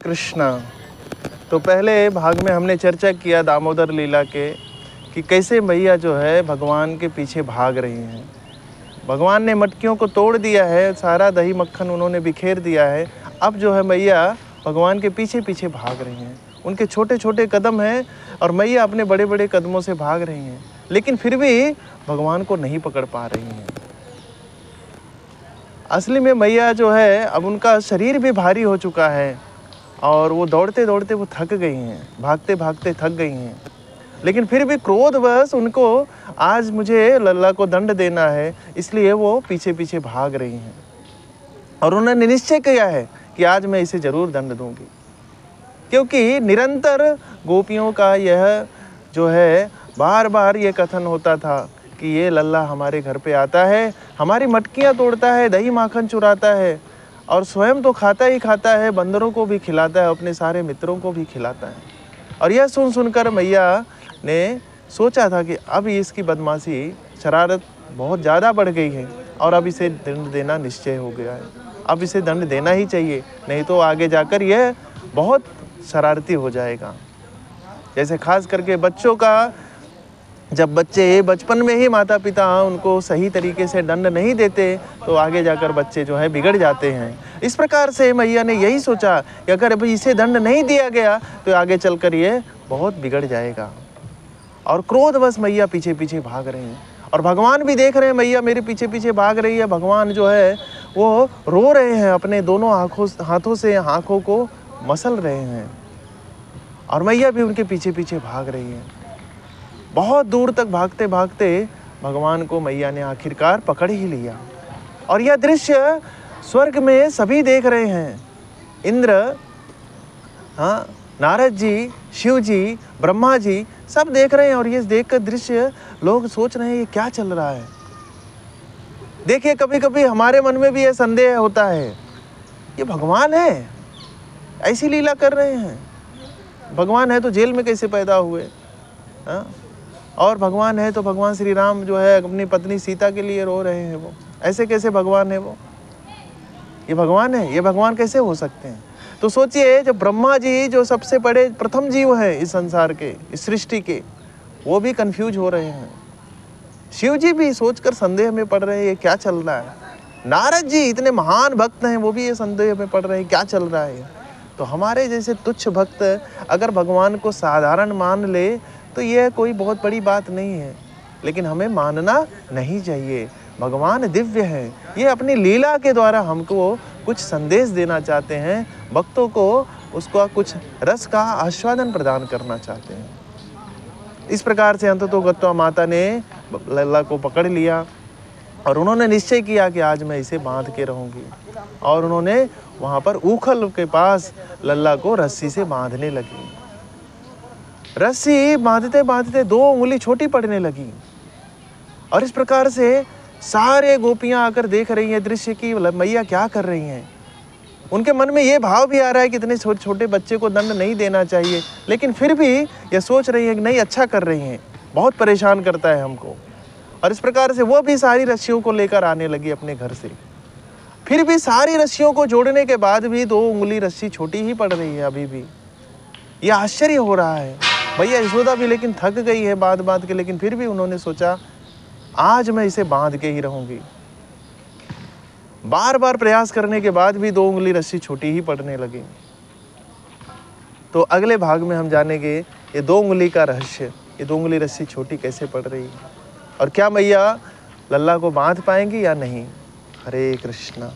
कृष्णा। तो पहले भाग में हमने चर्चा किया दामोदर लीला के कि कैसे मैया जो है भगवान के पीछे भाग रही हैं। भगवान ने मटकियों को तोड़ दिया है, सारा दही मक्खन उन्होंने बिखेर दिया है। अब जो है मैया भगवान के पीछे पीछे भाग रही हैं। उनके छोटे छोटे कदम हैं और मैया अपने बड़े बड़े कदमों से भाग रही हैं, लेकिन फिर भी भगवान को नहीं पकड़ पा रही हैं। असली में मैया जो है अब उनका शरीर भी भारी हो चुका है और वो दौड़ते दौड़ते वो थक गई हैं, भागते भागते थक गई हैं। लेकिन फिर भी क्रोधवश उनको आज मुझे लल्ला को दंड देना है, इसलिए वो पीछे पीछे भाग रही हैं। और उन्होंने निश्चय किया है कि आज मैं इसे ज़रूर दंड दूंगी, क्योंकि निरंतर गोपियों का यह जो है बार बार ये कथन होता था कि ये लल्ला हमारे घर पे आता है, हमारी मटकियाँ तोड़ता है, दही माखन चुराता है और स्वयं तो खाता ही खाता है, बंदरों को भी खिलाता है, अपने सारे मित्रों को भी खिलाता है। और यह सुनकर मैया ने सोचा था कि अब इसकी बदमाशी शरारत बहुत ज़्यादा बढ़ गई है और अब इसे दंड देना निश्चय हो गया है। अब इसे दंड देना ही चाहिए, नहीं तो आगे जाकर यह बहुत शरारती हो जाएगा। जैसे खास करके बच्चों का, जब बच्चे बचपन में ही माता पिता उनको सही तरीके से दंड नहीं देते तो आगे जाकर बच्चे जो है बिगड़ जाते हैं। इस प्रकार से मैया ने यही सोचा कि अगर अभी इसे दंड नहीं दिया गया तो आगे चलकर ये बहुत बिगड़ जाएगा। और क्रोधवश मैया पीछे पीछे भाग रही हैं और भगवान भी देख रहे हैं मैया मेरे पीछे पीछे भाग रही है। भगवान जो है वो रो रहे हैं, अपने दोनों हाथों से आँखों को मसल रहे हैं और मैया भी उनके पीछे पीछे भाग रही है। बहुत दूर तक भागते भागते भगवान को मैया ने आखिरकार पकड़ ही लिया। और यह दृश्य स्वर्ग में सभी देख रहे हैं। इंद्र, हाँ, नारद जी, शिव जी, ब्रह्मा जी सब देख रहे हैं और ये देखकर दृश्य लोग सोच रहे हैं ये क्या चल रहा है। देखिए कभी कभी हमारे मन में भी यह संदेह होता है, ये भगवान है, ऐसी लीला कर रहे हैं। भगवान है तो जेल में कैसे पैदा हुए, हाँ? और भगवान है तो भगवान श्री राम जो है अपनी पत्नी सीता के लिए रो रहे हैं, वो ऐसे कैसे भगवान है? वो ये भगवान है, ये भगवान कैसे हो सकते हैं? तो सोचिए जब ब्रह्मा जी जो सबसे बड़े प्रथम जीव हैं इस संसार के, इस सृष्टि के, वो भी कंफ्यूज हो रहे हैं। शिव जी भी सोचकर संदेह में पड़ रहे हैं ये क्या चल रहा है। नारद जी इतने महान भक्त हैं, वो भी ये संदेह में पड़ रहे हैं क्या चल रहा है। तो हमारे जैसे तुच्छ भक्त अगर भगवान को साधारण मान ले तो यह कोई बहुत बड़ी बात नहीं है, लेकिन हमें मानना नहीं चाहिए। भगवान दिव्य है, ये अपनी लीला के द्वारा हमको कुछ संदेश देना चाहते हैं, भक्तों को उसका कुछ रस का आस्वादन प्रदान करना चाहते हैं। इस प्रकार से अंततोगत्वा माता ने लल्ला को पकड़ लिया और उन्होंने निश्चय किया कि आज मैं इसे बांध के रहूंगी। और उन्होंने वहाँ पर ऊखल के पास लल्ला को रस्सी से बांधने लगी। रस्सी बांधते बांधते 2 उंगली छोटी पड़ने लगी और इस प्रकार से सारे गोपियां आकर देख रही हैं दृश्य की मैया क्या कर रही हैं। उनके मन में ये भाव भी आ रहा है कि इतने छोटे छोटे बच्चे को दंड नहीं देना चाहिए, लेकिन फिर भी ये सोच रही है कि नहीं अच्छा कर रही हैं, बहुत परेशान करता है हमको। और इस प्रकार से वो भी सारी रस्सियों को लेकर आने लगी अपने घर से। फिर भी सारी रस्सियों को जोड़ने के बाद भी 2 उंगली रस्सी छोटी ही पड़ रही है अभी भी। ये आश्चर्य हो रहा है। भैया यशोदा भी लेकिन थक गई है बांध के, लेकिन फिर भी उन्होंने सोचा आज मैं इसे बांध के ही रहूंगी। बार बार प्रयास करने के बाद भी 2 उंगली रस्सी छोटी ही पड़ने लगी। तो अगले भाग में हम जानेंगे ये 2 उंगली का रहस्य, ये 2 उंगली रस्सी छोटी कैसे पड़ रही है और क्या मैया लल्ला को बांध पाएंगी या नहीं। हरे कृष्णा।